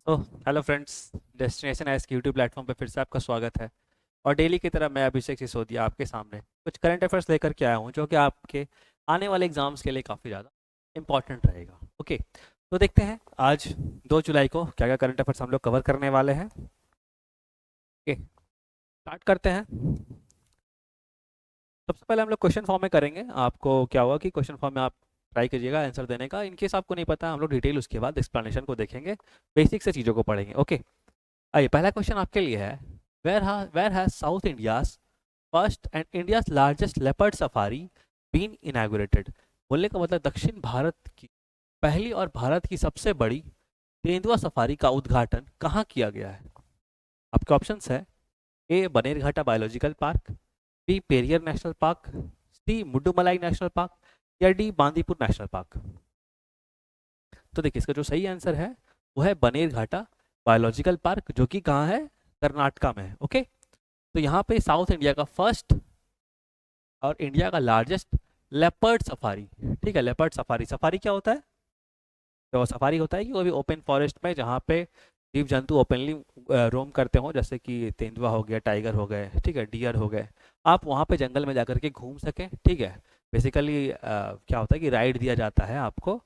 तो hello friends, destination S के YouTube platform पे फिर से आपका स्वागत है। और डेली की तरह मैं अभिषेक सिसोदिया आपके सामने कुछ करंट अफेयर्स लेकर के आया हूँ जो कि आपके आने वाले एग्जाम्स के लिए काफ़ी ज़्यादा इंपॉर्टेंट रहेगा। ओके, तो देखते हैं आज 2 जुलाई को क्या क्या करंट अफेयर्स हम लोग कवर करने वाले हैं। ओके, स्टार्ट करते हैं। सबसे पहले हम लोग क्वेश्चन फॉर्म में करेंगे। आपको क्या होगा कि क्वेश्चन फॉर्म में आप ट्राई कीजिएगा आंसर देने का। इन केस आपको नहीं पता, हम लोग डिटेल उसके बाद एक्सप्लेनेशन को देखेंगे, बेसिक से चीज़ों को पढ़ेंगे। ओके, आइए पहला क्वेश्चन आपके लिए है। Where has South India's first and India's largest leopard safari been inaugurated. बोलने का मतलब दक्षिण भारत की पहली और भारत की सबसे बड़ी तेंदुआ सफारी का उद्घाटन कहाँ किया गया है। आपके ऑप्शंस है: A Bannerghatta biological park, B Periyar national park, C Mudumalai national park, या डी बांदीपुर नेशनल पार्क। तो देखिए, इसका जो सही आंसर है वो है बनेरघाटा बायोलॉजिकल पार्क, जो कि कहाँ है, कर्नाटका में है। ओके, तो यहाँ पे साउथ इंडिया का फर्स्ट और इंडिया का लार्जेस्ट लेपर्ड सफारी। ठीक है, लेपर्ड सफारी, सफारी क्या होता है? तो सफारी होता है कि कोई भी ओपन फॉरेस्ट में जहाँ पे जीव जंतु ओपनली रोम करते हो, जैसे कि तेंदुआ हो गया, टाइगर हो गए, ठीक है, डियर हो गए, आप वहाँ पे जंगल में जाकर के घूम सकें। ठीक है, बेसिकली क्या होता है कि राइड दिया जाता है आपको,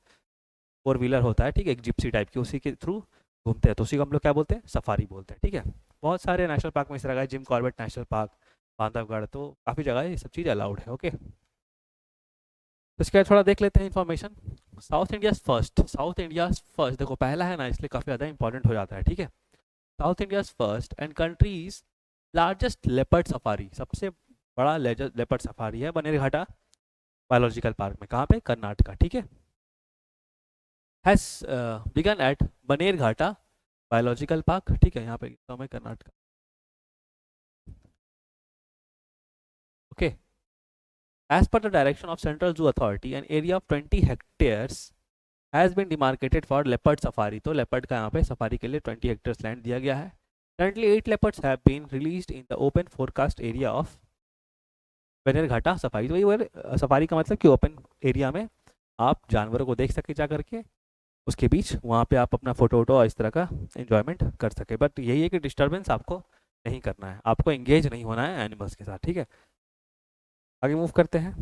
4 व्हीलर होता है, ठीक है, एक जिप्सी टाइप की, उसी के थ्रू घूमते हैं, तो उसी को हम लोग क्या बोलते हैं, सफारी बोलते हैं। ठीक है, बहुत सारे नेशनल पार्क में इस तरह का, Jim Corbett national park, Bandhavgarh, तो काफ़ी जगह ये सब चीज़ अलाउड है। ओके, तो इसके बाद थोड़ा देख लेते हैं इन्फॉर्मेशन। साउथ इंडिया फर्स्ट, देखो पहला है ना, इसलिए काफ़ी ज़्यादा इंपॉर्टेंट हो जाता है। ठीक है, south India first and countries largest leopard safari, सबसे बड़ा लेपर्ड सफारी है बनेरघाटा बायोलॉजिकल पार्क में, कहाँ पे, कर्नाटका। ठीक है, has begun at Bannerghatta biological park. ठीक है, यहाँ पे लिखता मैं Karnataka. Okay, as per the direction of central zoo authority an area of 20 hectares has been demarcated for leopard safari, तो लेपर्ड का यहाँ पे सफारी के लिए 20 हेक्टेयर्स लैंड दिया गया है। Currently 8 leopards have been released in the open forecast area of Bannerghatta safari. तो ये सफारी का मतलब कि ओपन एरिया में आप जानवरों को देख सके जा करके, उसके बीच वहाँ पे आप अपना फोटो वोटो और इस तरह का एंजॉयमेंट कर सके। बट यही है कि डिस्टर्बेंस आपको नहीं करना है, आपको एंगेज नहीं होना है एनिमल्स के साथ। ठीक है, आगे मूव करते हैं।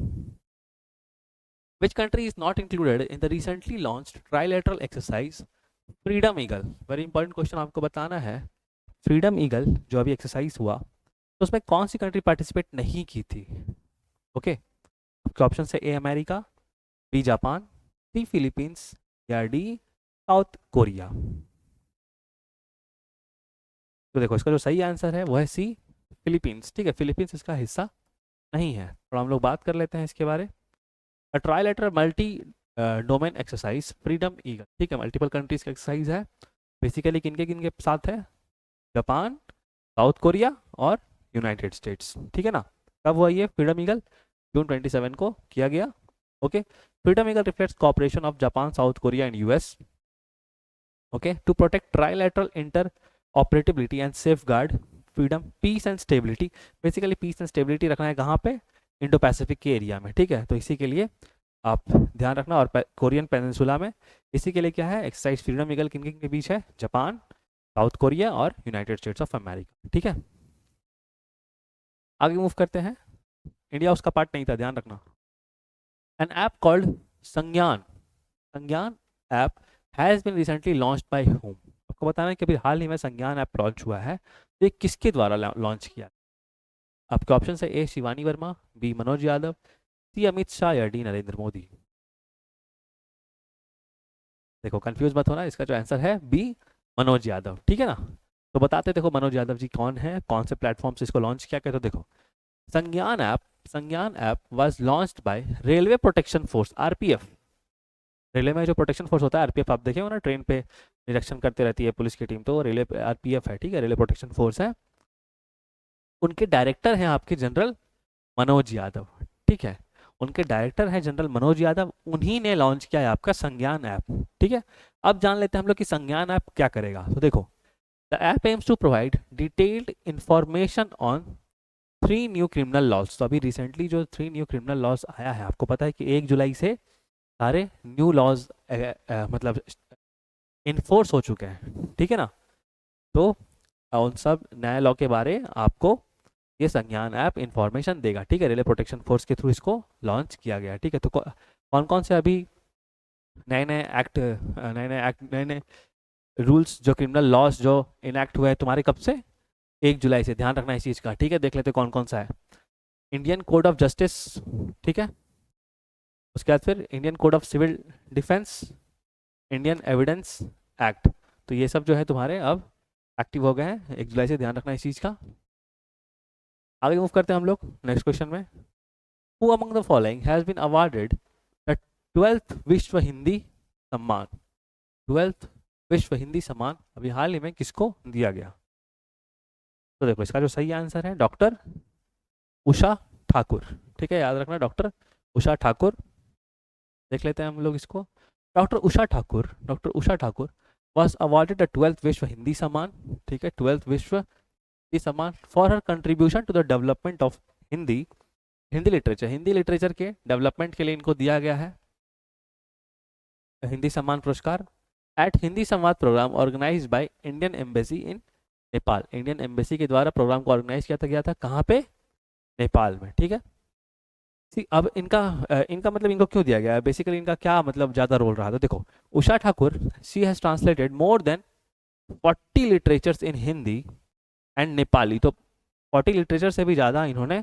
Which country is not included in the recently launched trilateral exercise freedom eagle. Very important question आपको बताना है। फ्रीडम ईगल जो अभी एक्सरसाइज हुआ, तो उसमें कौन सी कंट्री पार्टिसिपेट नहीं की थी? ओके, आपके ऑप्शन है: A America, B Japan, C Philippines, या डी साउथ कोरिया। तो देखो, इसका जो सही आंसर है वो है सी, फिलीपींस। ठीक है, फिलीपींस इसका हिस्सा नहीं है। और हम लोग बात कर लेते हैं इसके बारे। A trilateral multi domain exercise freedom eagle, ठीक है, मल्टीपल कंट्रीज का एक्सरसाइज है। बेसिकली किनके किनके साथ है? जापान, साउथ कोरिया और यूनाइटेड स्टेट्स। ठीक है ना। कब हुआ ये फ्रीडम ईगल? जून 27 को किया गया। Okay, freedom eagle reflects cooperation of Japan, South Korea and US, okay, to protect trilateral interoperability and safeguard freedom, peace and stability. Basically peace and stability रखना है कहाँ पे? इंडो पैसिफिक के area में। ठीक है, तो इसी के लिए आप ध्यान रखना। और कोरियन पेनिनसुला में इसी के लिए क्या है, एक्सरसाइज फ्रीडम ईगल किन किन के बीच है? जापान, साउथ कोरिया और यूनाइटेड स्टेट्स ऑफ अमेरिका। ठीक है, आगे मूव करते हैं। इंडिया उसका पार्ट नहीं था, ध्यान रखना। N app called Sangyan, Sangyan app has been recently launched by home. आपको बताना है कि अभी हाल ही में संज्ञान ऐप लॉन्च हुआ है, तो ये किसके द्वारा लॉन्च किया? आपके ऑप्शन है: ए शिवानी वर्मा, बी मनोज यादव, सी अमित शाह, या डी नरेंद्र मोदी। देखो कंफ्यूज मत होना, इसका जो आंसर है बी, मनोज यादव। ठीक है ना। तो बताते देखो मनोज यादव जी कौन है, कौन से प्लेटफॉर्म से इसको लॉन्च किया गया। तो देखो, संज्ञान ऐप, संज्ञान app was launched by railway protection force, RPF. Railway में जो प्रोटेक्शन फोर्स होता है आरपीएफ, आप देखे हो ना, ट्रेन पे निरीक्षण करते रहती है पुलिस की टीम, तो रेलवे आरपीएफ है। ठीक है, रेलवे प्रोटेक्शन फोर्स है। उनके डायरेक्टर हैं आपके जनरल मनोज यादव। ठीक है, उनके डायरेक्टर हैं जनरल मनोज यादव, उन्हीं ने लॉन्च किया है आपका संज्ञान ऐप। ठीक है, अब जान लेते हैं हम लोग कि संज्ञान ऐप क्या करेगा। तो देखो, the app aims to provide detailed information on 3 new criminal laws. तो अभी रिसेंटली जो 3 न्यू क्रिमिनल लॉज आया है, आपको पता है कि 1 जुलाई से सारे न्यू लॉज मतलब इन्फोर्स हो चुके हैं, ठीक है ना। तो उन सब नए लॉ के बारे आपको ये संज्ञान ऐप इंफॉर्मेशन देगा, ठीक है। रेलवे प्रोटेक्शन फोर्स के थ्रू इसको लॉन्च किया गया है, ठीक है। तो कौन कौन से अभी नए नए रूल्स जो क्रिमिनल लॉज जो इनैक्ट हुए हैं तुम्हारे कब से, 1 जुलाई से, ध्यान रखना इस चीज़ का, ठीक है। देख लेते कौन कौन सा है। इंडियन कोड ऑफ जस्टिस, ठीक है। उसके बाद फिर Indian code of civil defence, Indian evidence act. तो ये सब जो है तुम्हारे अब एक्टिव हो गए हैं 1 जुलाई से, ध्यान रखना इस चीज़ का। आगे मूव करते हैं हम लोग नेक्स्ट क्वेश्चन में। Who among the following has been awarded the 12th Vishwa Hindi सम्मान। 12th विश्व हिंदी सम्मान अभी हाल ही में किसको दिया गया? तो देखो इसका जो सही आंसर है डॉक्टर उषा ठाकुर, ठीक है। याद रखना डॉक्टर उषा ठाकुर। देख लेते हैं हम लोग इसको। Doctor Usha Thakur was awarded the 12th Vishwa Hindi सम्मान, ठीक है। 12th Vishwa Hindi Samman for her contribution to the development of Hindi literature के डेवलपमेंट के लिए इनको दिया गया है हिंदी सम्मान पुरस्कार at Hindi Samvad programme organised by Indian embassy in Nepal. Indian embassy के द्वारा प्रोग्राम को ऑर्गेनाइज किया गया था, कहाँ पे? नेपाल में, ठीक है। अब इनका मतलब इनको क्यों दिया गया है, बेसिकली इनका क्या मतलब ज़्यादा रोल रहा था। देखो Usha Thakur she has translated more than 40 literatures in Hindi and Nepali. तो 40 लिटरेचर से भी ज़्यादा इन्होंने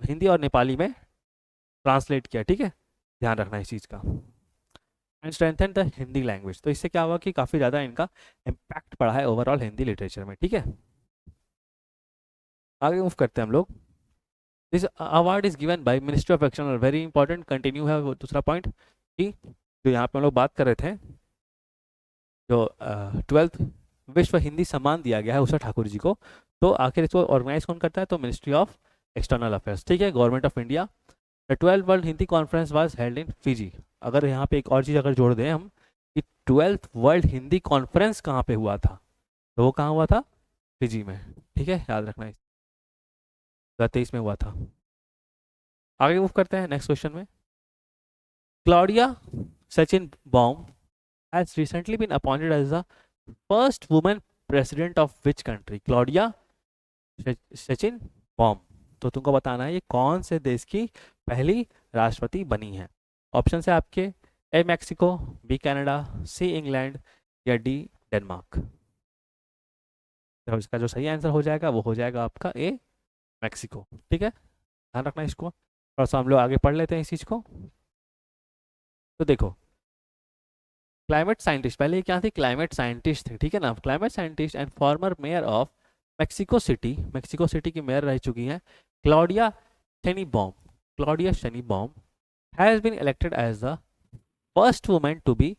हिंदी और नेपाली में ट्रांसलेट किया, ठीक है। ध्यान रखना इस चीज़ का। And strengthen the Hindi language. तो इससे क्या हुआ कि काफ़ी ज़्यादा इनका इम्पैक्ट पड़ा है ओवरऑल हिंदी लिटरेचर में, ठीक है। आगे मूव करते हैं हम लोग। This award is given by ministry of external, very important, continue है वो दूसरा पॉइंट कि जो यहाँ पे हम लोग बात कर रहे थे, जो 12th विश्व हिंदी सम्मान दिया गया है उषा ठाकुर जी को, तो आखिर इसको ऑर्गेनाइज कौन करता है? तो मिनिस्ट्री ऑफ एक्सटर्नल अफेयर्स, ठीक है, government of India. The 12th world Hindi conference was held in Fiji. अगर यहाँ पे एक और चीज़ अगर जोड़ दें हम कि 12th वर्ल्ड हिंदी कॉन्फ्रेंस कहाँ पे हुआ था, तो वो कहाँ हुआ था? फिजी में, ठीक है, याद रखना। 2023 में हुआ था। आगे मूव करते हैं नेक्स्ट क्वेश्चन में। Claudia Sheinbaum has recently been appointed as the first women president of which country? Claudia Sheinbaum, तो तुमको बताना है ये कौन से देश की पहली राष्ट्रपति बनी है। ऑप्शन है आपके A Mexico, B Canada, C England या डी डेनमार्क। तो इसका जो सही आंसर हो जाएगा वो हो जाएगा आपका ए मैक्सिको, ठीक है। ध्यान रखना इसको। थोड़ा सा हम लोग आगे पढ़ लेते हैं इस चीज़ को। तो देखो क्लाइमेट साइंटिस्ट, पहले ये क्या थी? क्लाइमेट साइंटिस्ट थे, ठीक है ना। Climate scientist and former mayor of Mexico city की मेयर रह चुकी हैं Claudia Sheinbaum has been elected as the first women to be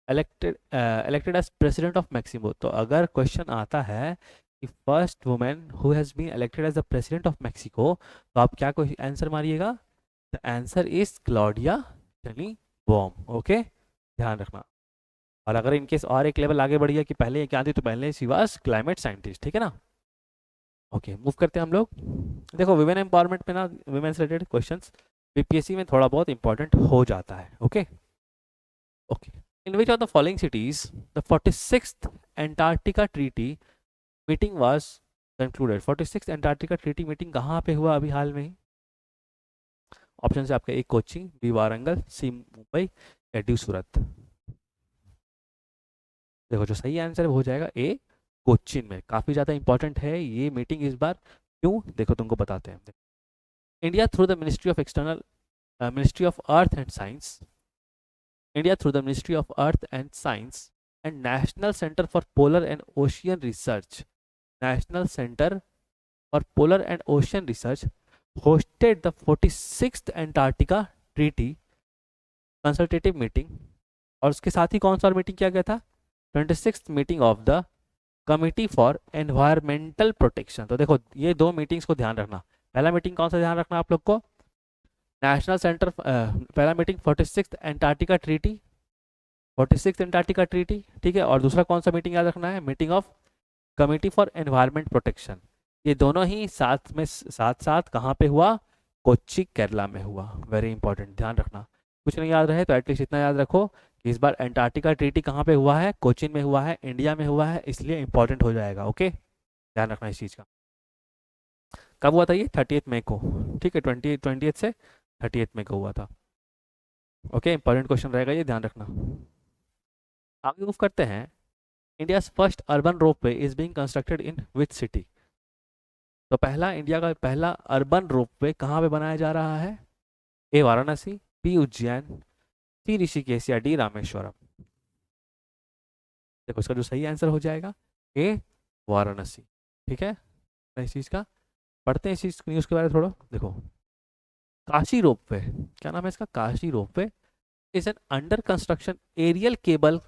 elected as president of Mexico। तो अगर क्वेश्चन आता है कि first women who has been elected as the president of Mexico, तो आप क्या आंसर मारिएगा? The answer is Claudia Sheinbaum, okay, ध्यान रखना। और अगर इनकेस और एक लेवल आगे बढ़ गया कि पहले ये क्या थी, तो पहले शी वाज क्लाइमेट साइंटिस्ट, ठीक है ना। ओके मूव करते हैं हम लोग। देखो वुमेन एम्पावरमेंट में ना वुमेन से रिलेटेड क्वेश्चंस बीपीएससी में थोड़ा बहुत इंपॉर्टेंट हो जाता है, okay. In which of the following cities the 46th Antarctica Treaty meeting was concluded? 46th Antarctica Treaty meeting कहाँ पे हुआ अभी हाल में ही? ऑप्शन है आपका ए कोच्चि, बी वारंगल, सी मुंबई या डी सूरत। देखो जो सही आंसर हो जाएगा ए कोच्चिन में। काफ़ी ज़्यादा इंपॉर्टेंट है ये मीटिंग इस बार, क्यों? देखो तुमको बताते हैं। India through the ministry of earth and science India through the Ministry of Earth and Science and National Center for Polar and Ocean Research, National Center for Polar and Ocean Research hosted the 46th Antarctica Treaty Consultative Meeting। और उसके साथ ही कौन सा meeting किया गया था? 26th meeting of the committee for environmental protection. तो देखो ये दो मीटिंग्स को ध्यान रखना। पहला मीटिंग कौन सा ध्यान रखना आप लोग को? नेशनल सेंटर, पहला मीटिंग 46th एंटार्क्टिका ट्रीटी, ठीक है। और दूसरा कौन सा मीटिंग याद रखना है? Meeting of committee for environment protection. ये दोनों ही साथ कहाँ पे हुआ? कोच्चि केरला में हुआ। वेरी इंपॉर्टेंट, ध्यान रखना। कुछ नहीं याद रहे तो एटलीस्ट इतना याद रखो इस बार अंटार्कटिका ट्रीटी कहाँ पे हुआ है? कोचिन में हुआ है, इंडिया में हुआ है, इसलिए इंपॉर्टेंट हो जाएगा। ओके, ध्यान रखना इस चीज़ का। कब हुआ था ये? 30 मई को। ठीक है, 20 से 30 मई को हुआ था। ओके, इंपॉर्टेंट क्वेश्चन रहेगा ये, ध्यान रखना। आगे मूव करते हैं। India first urban ropeway is being constructed in which city? तो पहला इंडिया का पहला अर्बन रोपवे कहाँ पे बनाया जा रहा है? ए वाराणसी, बी उज्जैन, सी ऋषिकेश या डी रामेश्वरम? देखो इसका जो सही आंसर हो जाएगा ए वाराणसी। ठीक है, इस चीज़ का पढ़ते हैं, इस चीज़ न्यूज़ के बारे में थोड़ा। देखो, काशी रोपवे, क्या नाम है इसका? Kashi ropeway is an under construction aerial cable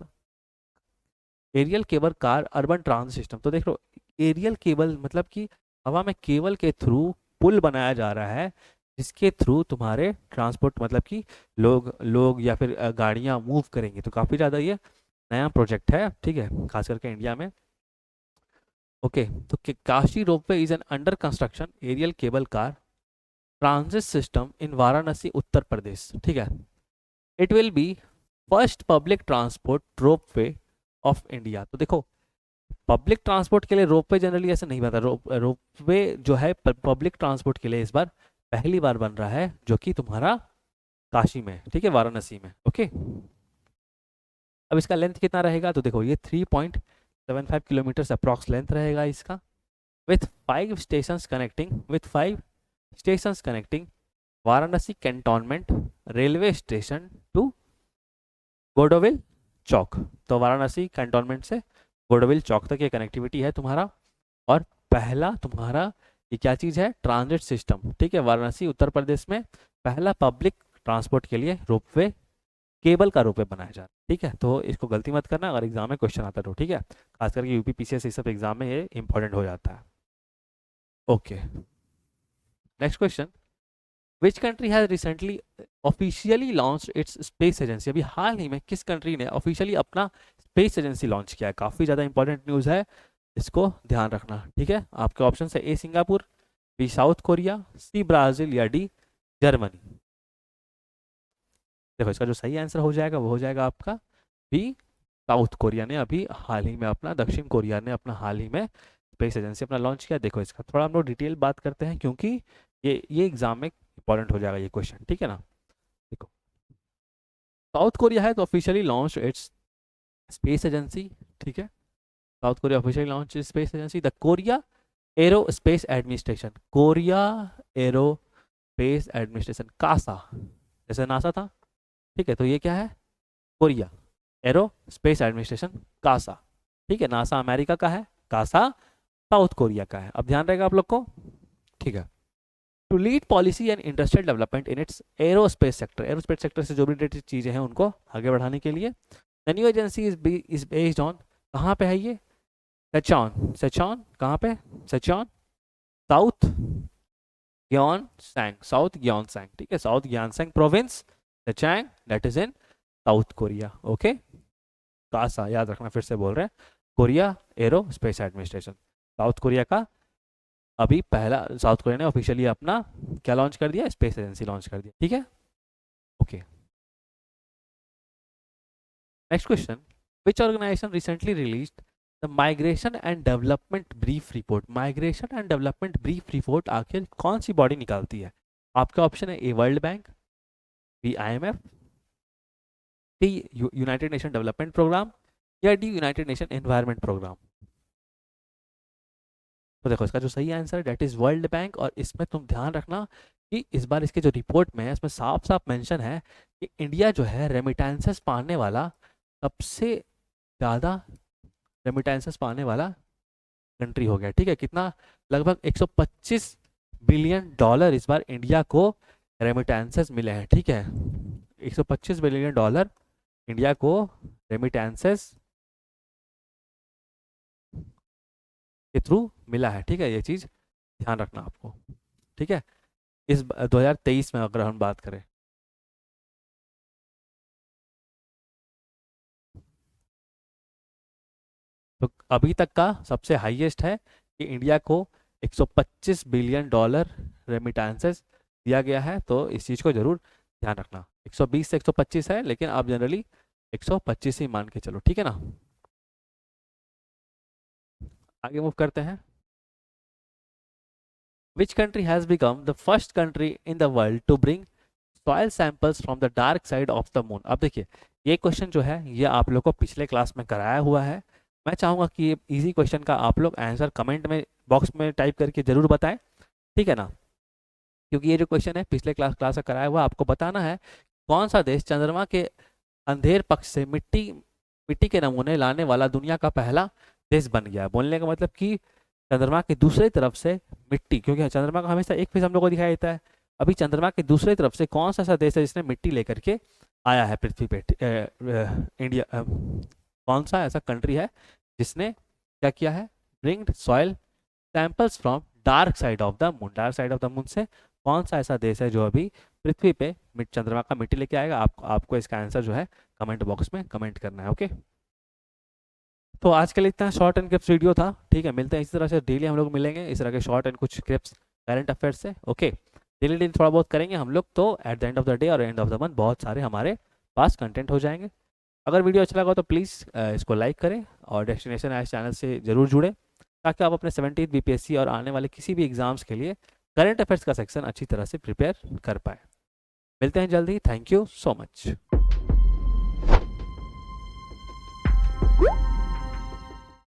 car urban trans system. तो देख लो, एरियल केबल मतलब कि हवा में केबल के थ्रू पुल बनाया जा रहा है, जिसके थ्रू तुम्हारे ट्रांसपोर्ट मतलब कि लोग लोग या फिर गाड़ियां मूव करेंगी। तो काफ़ी ज़्यादा ये नया प्रोजेक्ट है, ठीक है, खास करके इंडिया में। ओके, तो Kashi ropeway is an under construction aerial cable car transit system in Varanasi Uttar Pradesh. ठीक है, it will be first public transport ropeway of India. तो देखो, पब्लिक ट्रांसपोर्ट के लिए रोपवे जनरली ऐसे नहीं बनता। रोपवे जो है पब्लिक ट्रांसपोर्ट के लिए इस बार पहली बार बन रहा है, जो कि तुम्हारा काशी में, ठीक है, वाराणसी में। ओके, अब इसका लेंथ कितना रहेगा? तो देखो, ये 3.75 किलोमीटर अप्रॉक्स लेंथ रहेगा इसका, with 5 stations connecting Varanasi cantonment railway station to Godowlia chowk. तो वाराणसी कैंटोनमेंट से गोडोविल चौक तक ये कनेक्टिविटी है तुम्हारा। और पहला तुम्हारा ये क्या चीज़ है? Transit system. ठीक है, वाराणसी उत्तर प्रदेश में पहला पब्लिक ट्रांसपोर्ट के लिए रोपवे, केबल का रोपवे बनाया जा रहा है। ठीक है, तो इसको गलती मत करना अगर एग्जाम में क्वेश्चन आता है तो। ठीक है, खास करके यूपी पीसीएस इस सब एग्जाम में ये इंपॉर्टेंट हो जाता है। Okay, next question. Which country has recently officially launch its space agency? अभी हाल ही में किस कंट्री ने ऑफिशियली अपना स्पेस एजेंसी लॉन्च किया है? काफ़ी ज़्यादा इंपॉर्टेंट न्यूज़ है, इसको ध्यान रखना। ठीक है, आपके ऑप्शन है A Singapore, B South Korea, C Brazil या डी जर्मनी? देखो, इसका जो सही आंसर हो जाएगा वो हो जाएगा आपका बी साउथ कोरिया ने अभी हाल ही में अपना, दक्षिण कोरिया ने अपना हाल ही में स्पेस एजेंसी अपना लॉन्च किया। देखो, इसका थोड़ा हम लोग डिटेल बात करते हैं, क्योंकि ये एग्जाम में इंपॉर्टेंट हो जाएगा ये क्वेश्चन। ठीक है ना, देखो, साउथ कोरिया है तो officially launch its space agency. ठीक है, South Korea officially launch space agency the Korea arrow space administration. Korea arrow space administration, KASA, जैसे नासा था। ठीक है, तो ये क्या है? Korea arrow space administration, KASA. ठीक है, नासा अमेरिका का है, कासा साउथ कोरिया का है। अब ध्यान रहेगा आप लोग को। ठीक है, to lead policy and industrial development in its aerospace sector, aerospace sector से जो भी रिलेटेड चीज़ें हैं उनको आगे बढ़ाने के लिए the new agency is based on, कहाँ पे है ये? सेचॉन। सेचॉन कहाँ पे? Sacheon South Gyeongsang, South Gyeongsang. ठीक है, South Gyeongsang province, Sacheon, that is in South Korea. Okay, KASA याद रखना, फिर से बोल रहे हैं, Korea arrow space administration, South Korea का अभी पहला, साउथ कोरिया ने ऑफिशियली अपना क्या लॉन्च कर दिया? स्पेस एजेंसी लॉन्च कर दिया। ठीक है, okay, next question. Which organization recently released the migration and development brief report? Migration and development brief report आखिर कौन सी बॉडी निकालती है? आपका ऑप्शन है A World Bank, B IMF, D United Nation development program या D United Nation environment program? तो देखो, इसका जो सही आंसर है डेट इज वर्ल्ड बैंक। और इसमें तुम ध्यान रखना कि इस बार इसके जो रिपोर्ट में है इसमें साफ साफ मेंशन है कि इंडिया जो है रेमिटेंसेस पाने वाला, सबसे ज़्यादा रेमिटेंसेस पाने वाला कंट्री हो गया। ठीक है, कितना? लगभग 125 बिलियन डॉलर इस बार इंडिया को रेमिटेंसेस मिले हैं। ठीक है, 125 बिलियन डॉलर इंडिया को रेमिटेंसेस के थ्रू मिला है। ठीक है, ये चीज़ ध्यान रखना आपको। ठीक है, इस 2023 में अगर हम बात करें, तो अभी तक का सबसे हाईएस्ट है कि इंडिया को 125 बिलियन डॉलर रेमिटेंसेस दिया गया है। तो इस चीज़ को जरूर ध्यान रखना। 120 से 125 है, लेकिन आप जनरली 125 ही मान के चलो, ठीक है ना। आगे मूव करते हैं। Which country has become the first country in the world to bring soil samples from the dark side of the moon. अब देखिए, ये क्वेश्चन जो है ये आप लोग को पिछले क्लास में कराया हुआ है। मैं चाहूंगा कि ये इजी क्वेश्चन का आप लोग आंसर कमेंट में बॉक्स में टाइप करके जरूर बताएं, ठीक है ना। क्योंकि ये जो क्वेश्चन है पिछले क्लास का कराया हुआ, आपको बताना है कौन सा देश चंद्रमा के अंधेर पक्ष से मिट्टी मिट्टी के नमूने लाने वाला दुनिया का पहला देश बन गया। बोलने का मतलब कि चंद्रमा की दूसरी तरफ से मिट्टी, क्योंकि चंद्रमा का हमेशा एक फेस हम लोग को दिखाई देता है, अभी चंद्रमा की दूसरी तरफ से कौन सा ऐसा देश है जिसने मिट्टी लेकर के आया है पृथ्वी पे। इंडिया कौन सा ऐसा कंट्री है जिसने क्या किया है, bring soil samples from dark side of the moon. Dark side of the moon से कौन सा ऐसा देश है जो अभी पृथ्वी पे चंद्रमा का मिट्टी लेके आएगा। आपको इसका आंसर जो है कमेंट बॉक्स में कमेंट करना है, ओके। तो आज के लिए इतना शॉर्ट एंड क्रिप्स वीडियो था, ठीक है। मिलते हैं इसी तरह से डेली हम लोग मिलेंगे इस तरह के शॉर्ट एंड कुछ क्रिप्स करंट अफेयर्स से, ओके। डेली डेली थोड़ा बहुत करेंगे हम लोग, तो at the end of the day और एंड ऑफ द मंथ बहुत सारे हमारे पास कंटेंट हो जाएंगे। अगर वीडियो अच्छा लगा तो प्लीज़ इसको लाइक करें और डेस्टिनेशन आइस चैनल से ज़रूर जुड़ें, ताकि आप अपने 17th बीपीएससी और आने वाले किसी भी एग्जाम्स के लिए करंट अफेयर्स का सेक्शन अच्छी तरह से प्रिपेयर कर पाए। मिलते हैं जल्दी, थैंक यू सो मच।